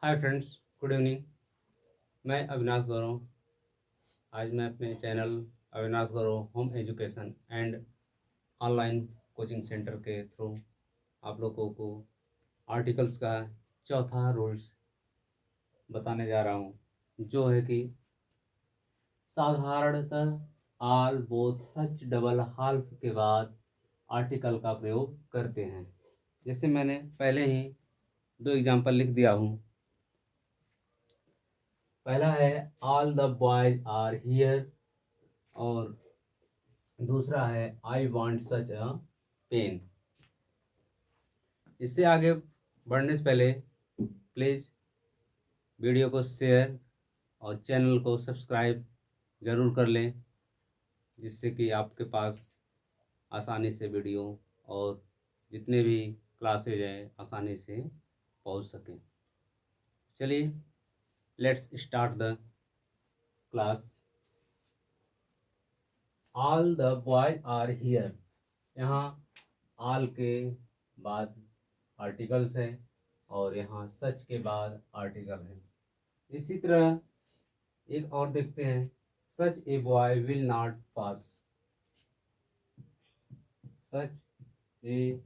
Hi friends, good evening. मैं अविनाश गौरव। आज मैं अपने channel Avinash Gaurav home education and online coaching centre के थ्रू आप लोगों को आर्टिकल्स का चौथा रूल्स बताने जा रहा हूँ, जो है कि साधारणतः आल बोथ सच डबल हाल्फ के बाद आर्टिकल का प्रयोग करते हैं। जैसे मैंने पहले ही दो एग्जाम्पल लिख दिया हूँ। पहला है all the boys are here और दूसरा है I want such a pen. इससे आगे बढ़ने से पहले प्लीज़ वीडियो को शेयर और चैनल को सब्सक्राइब ज़रूर कर लें, जिससे कि आपके पास आसानी से वीडियो और जितने भी क्लासेज हैं आसानी से पहुंच सकें। चलिए, let's start the class. All the boy are here, यहाँ ऑल के बाद आर्टिकल्स है और यहाँ सच के बाद आर्टिकल है। इसी तरह एक और देखते हैं, such a boy will not pass. Such a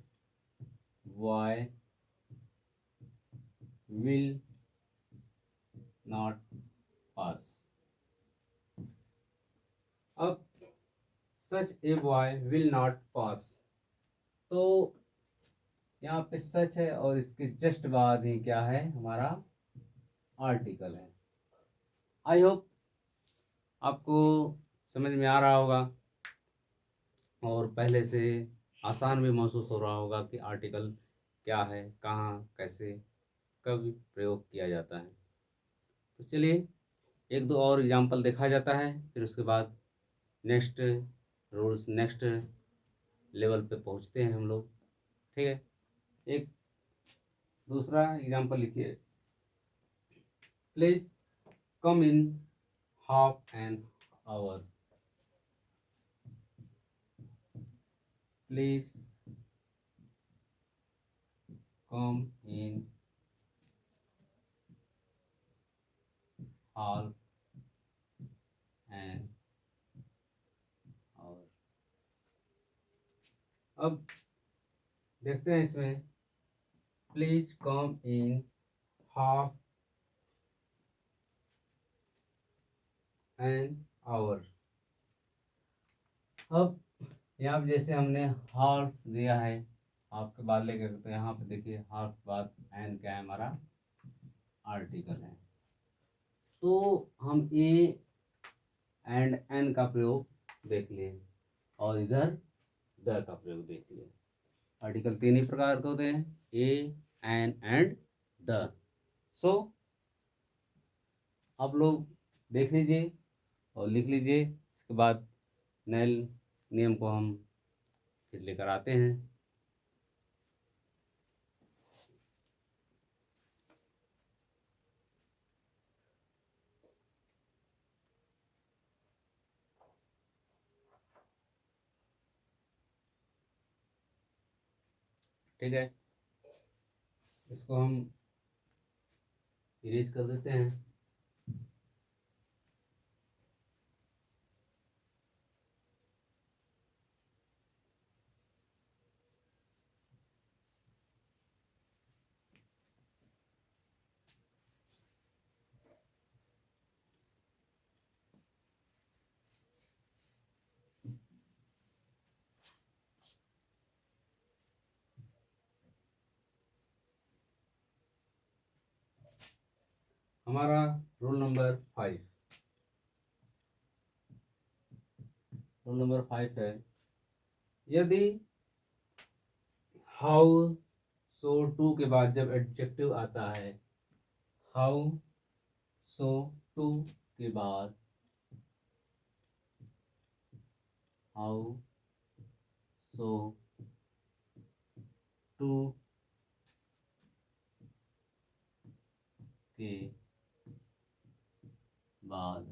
boy will not pass. अब such a boy will not pass, तो यहाँ पे सच है और इसके जस्ट बाद ही क्या है, हमारा आर्टिकल है। आई होप आपको समझ में आ रहा होगा और पहले से आसान भी महसूस हो रहा होगा कि आर्टिकल क्या है, कहाँ, कैसे, कब प्रयोग किया जाता है। तो चलिए एक दो और एग्जांपल देखा जाता है, फिर उसके बाद नेक्स्ट रूल्स, नेक्स्ट लेवल पे पहुंचते हैं हम लोग। ठीक है, एक दूसरा एग्जांपल लिखिए। Please come in half an hour. Please come in half an hour. अब देखते हैं इसमें, please come in half an hour. अब यहाँ पे जैसे हमने हाफ दिया है, हाफ के बाद लेके, तो यहाँ पे देखिए हाफ के बाद एन क्या है, हमारा आर्टिकल है। तो हम ए एंड एन का प्रयोग देख लिए और इधर द का प्रयोग देख लिए। आर्टिकल तीन ही प्रकार के होते हैं, ए, एन एंड द। सो आप लोग देख लीजिए और लिख लीजिए। इसके बाद नए नियम को हम फिर लेकर आते हैं। ठीक है, इसको हम इरेज कर देते हैं। हमारा रूल नंबर 5, रूल नंबर 5 है, यदि हाउ सो टू के बाद जब एडजेक्टिव आता है, हाउ सो टू के बाद, हाउ सो टू के बाद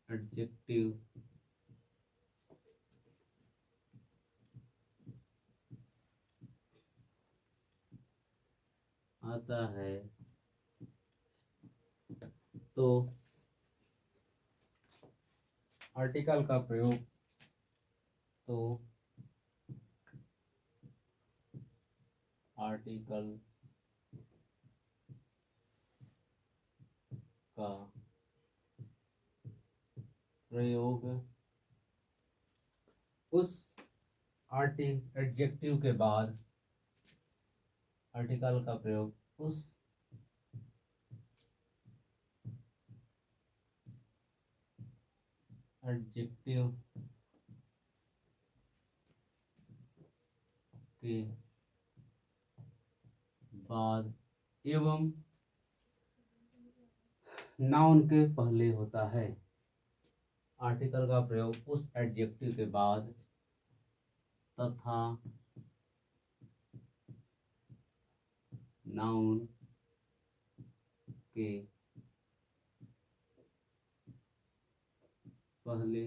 एडजेक्टिव होता है तो आर्टिकल का प्रयोग तो आर्टिकल का प्रयोग उस एडजेक्टिव के बाद आर्टिकल का प्रयोग उस एडजेक्टिव के बाद एवं नाउन के पहले होता है। आर्टिकल का प्रयोग उस एडजेक्टिव के बाद तथा नाउन के पहले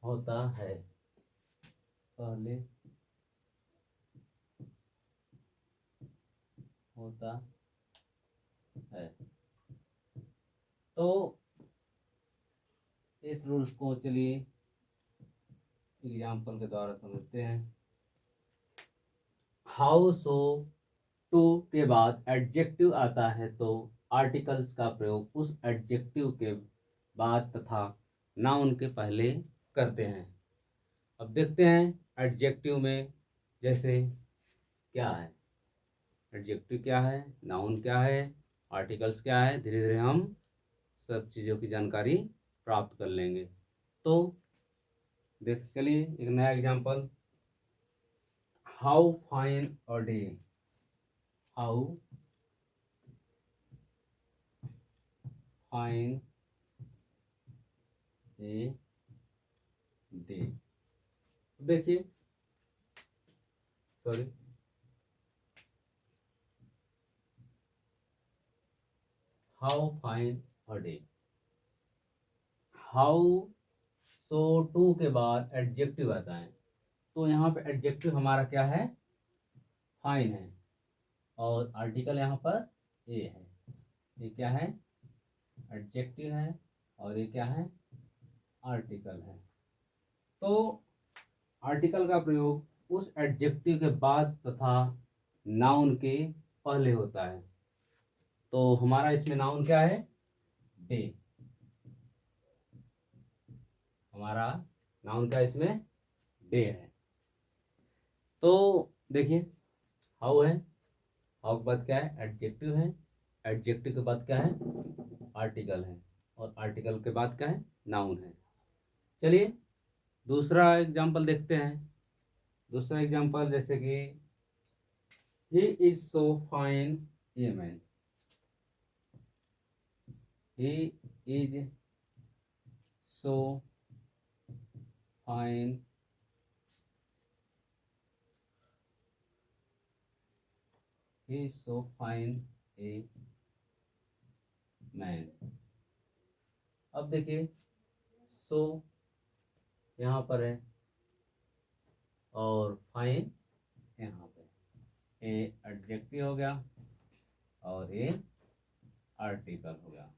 होता है। पहले होता है। तो इस रूल्स को चलिए एग्जाम्पल के द्वारा समझते हैं। हाउ सो टू के बाद एडजेक्टिव आता है तो आर्टिकल्स का प्रयोग उस एडजेक्टिव के बाद तथा नाउन के पहले करते हैं। अब देखते हैं एडजेक्टिव में जैसे क्या है, एडजेक्टिव क्या है, नाउन क्या है, आर्टिकल्स क्या है, धीरे धीरे हम सब चीज़ों की जानकारी प्राप्त कर लेंगे। तो देख चलिए एक नया example, how fine a day. How fine a day. देखिए sorry, how fine a day. How so too के बाद एडजेक्टिव आता है तो यहाँ पे एडजेक्टिव हमारा क्या है, फाइन है, और आर्टिकल यहाँ पर ए है। ये क्या है, एडजेक्टिव है, और ये क्या है, आर्टिकल है। तो आर्टिकल का प्रयोग उस एडजेक्टिव के बाद तथा नाउन के पहले होता है। तो हमारा इसमें नाउन क्या है, डे। हमारा नाउन का इसमें डे है। तो देखिए हाउ है, हाउ के बाद क्या है, एडजेक्टिव है, एडजेक्टिव के बाद क्या है, आर्टिकल है, और आर्टिकल के बाद क्या है, नाउन है। चलिए दूसरा एग्जांपल देखते हैं। दूसरा एग्जांपल जैसे कि he is so fine a man. He is so fine he is so fine a man। अब देखिए सो यहाँ पर है और फाइन यहाँ पे, ए एडजेक्टिव हो गया और ए आर्टिकल हो गया।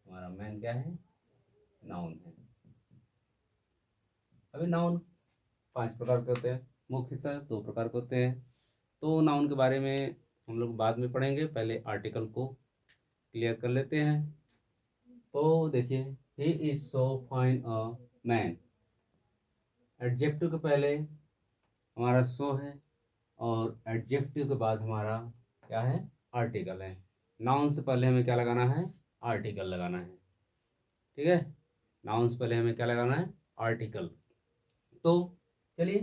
हमारा मैन क्या है, नाउन है। अभी नाउन 5 प्रकार के होते हैं, मुख्यतः 2 प्रकार के होते हैं। तो नाउन के बारे में हम लोग बाद में पढ़ेंगे, पहले आर्टिकल को क्लियर कर लेते हैं। तो देखिए he is so fine a man, adjective के पहले हमारा सो है और एडजेक्टिव के बाद हमारा क्या है, आर्टिकल है। नाउन से पहले हमें क्या लगाना है, आर्टिकल लगाना है। ठीक है, नाउन से पहले हमें क्या लगाना है, आर्टिकल। तो चलिए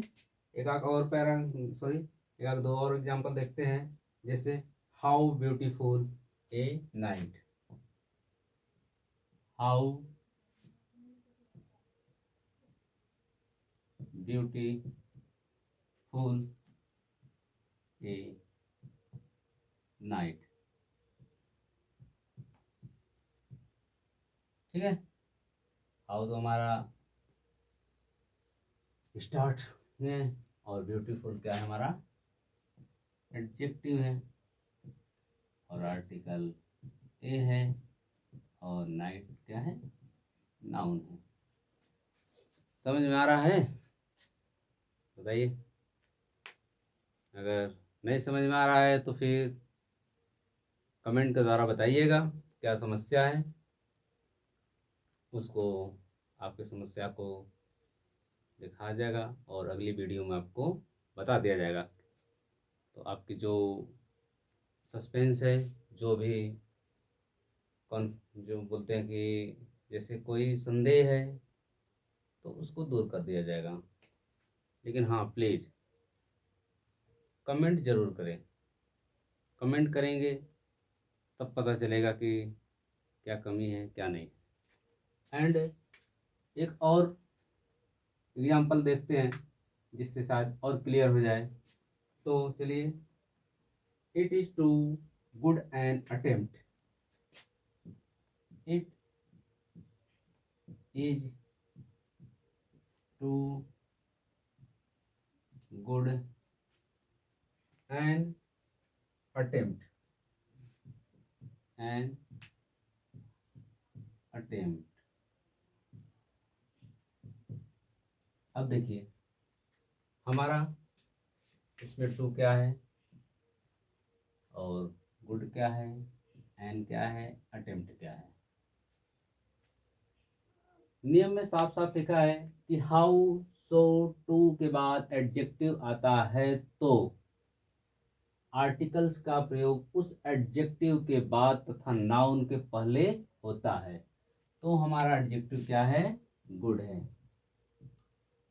एक आध और पैरा सॉरी एक आध 2 और एग्जांपल देखते हैं। जैसे how beautiful A night. How beautiful A night. ठीक है, हाउ तो हमारा स्टार्ट है और ब्यूटीफुल क्या है, हमारा एडजेक्टिव है और आर्टिकल ए है और नाइट क्या है, नाउन है। समझ में आ रहा है? बताइए। अगर नहीं समझ में आ रहा है तो फिर कमेंट के द्वारा बताइएगा क्या समस्या है, उसको आपकी समस्या को दिखाया जाएगा और अगली वीडियो में आपको बता दिया जाएगा। तो आपकी जो सस्पेंस है, जो भी कौन जो बोलते हैं कि जैसे कोई संदेह है तो उसको दूर कर दिया जाएगा। लेकिन हाँ, प्लीज़ कमेंट ज़रूर करें। कमेंट करेंगे तब पता चलेगा कि क्या कमी है क्या नहीं। एंड एक और एग्जाम्पल देखते हैं जिससे शायद और क्लियर हो जाए। तो चलिए, it is too good an attempt, it is too good an attempt, an attempt. अब देखिए हमारा इसमें टू क्या है और गुड क्या है, एन क्या है, अटेम्प्ट क्या है। नियम में साफ साफ लिखा है कि हाउ सो टू के बाद एडजेक्टिव आता है तो आर्टिकल्स का प्रयोग उस एडजेक्टिव के बाद तथा नाउन के पहले होता है। तो हमारा एडजेक्टिव क्या है, गुड है।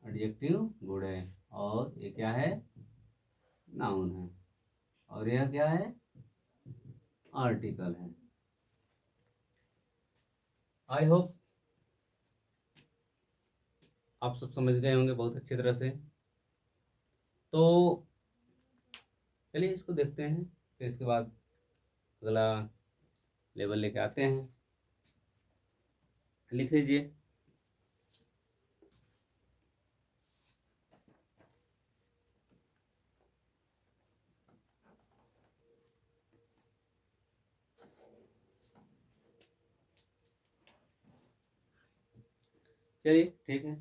एडजेक्टिव गुड है और ये क्या है, नाउन है। और यह क्या है, आर्टिकल है। आई होप आप सब समझ गए होंगे बहुत अच्छी तरह से। तो चलिए इसको देखते हैं, फिर इसके बाद अगला लेवल लेके आते हैं। लिख लीजिए। चलिए ठीक है,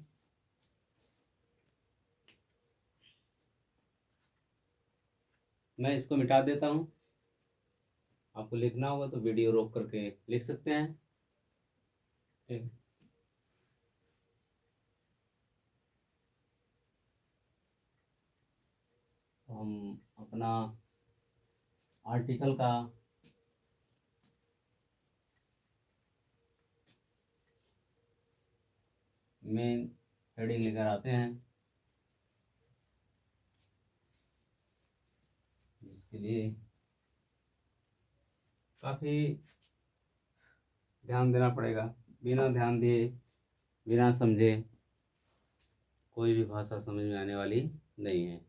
मैं इसको मिटा देता हूँ। आपको लिखना होगा तो वीडियो रोक करके लिख सकते हैं। ठीक, हम अपना आर्टिकल का मेन हेडिंग लेकर आते हैं, जिसके लिए काफ़ी ध्यान देना पड़ेगा। बिना ध्यान दिए, बिना समझे कोई भी भाषा समझ में आने वाली नहीं है।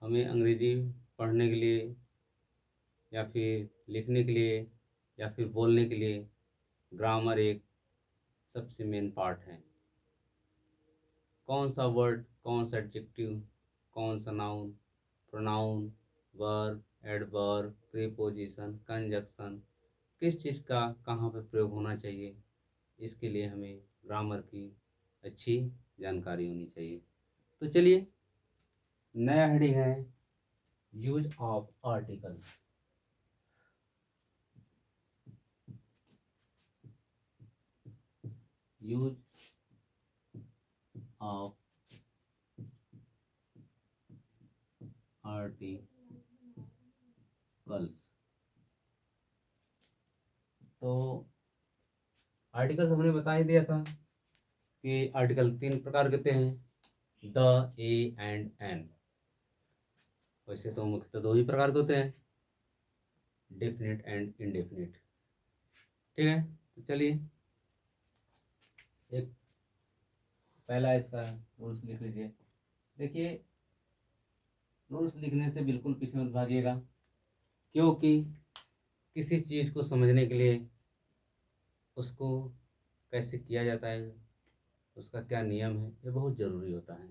हमें अंग्रेजी पढ़ने के लिए या फिर लिखने के लिए या फिर बोलने के लिए ग्रामर एक सबसे मेन पार्ट है। कौन सा वर्ड, कौन सा एडजेक्टिव, कौन सा noun, pronoun, verb, adverb, preposition, conjunction, किस चीज़ का कहाँ पर प्रयोग होना चाहिए, इसके लिए हमें ग्रामर की अच्छी जानकारी होनी चाहिए। तो चलिए, नया हेडिंग है use of articles. Use of articles. तो आर्टिकल्स हमने बता ही दिया था कि आर्टिकल तीन प्रकार के होते हैं, द, ए एंड एन। वैसे तो मुख्यतः दो ही प्रकार के होते हैं, डेफिनेट एंड इनडेफिनेट। ठीक है, तो चलिए एक पहला इसका रूल्स लिख लीजिए। देखिए, रूल्स लिखने से बिल्कुल पीछे मत भागिएगा, क्योंकि किसी चीज़ को समझने के लिए उसको कैसे किया जाता है, उसका क्या नियम है, ये बहुत ज़रूरी होता है।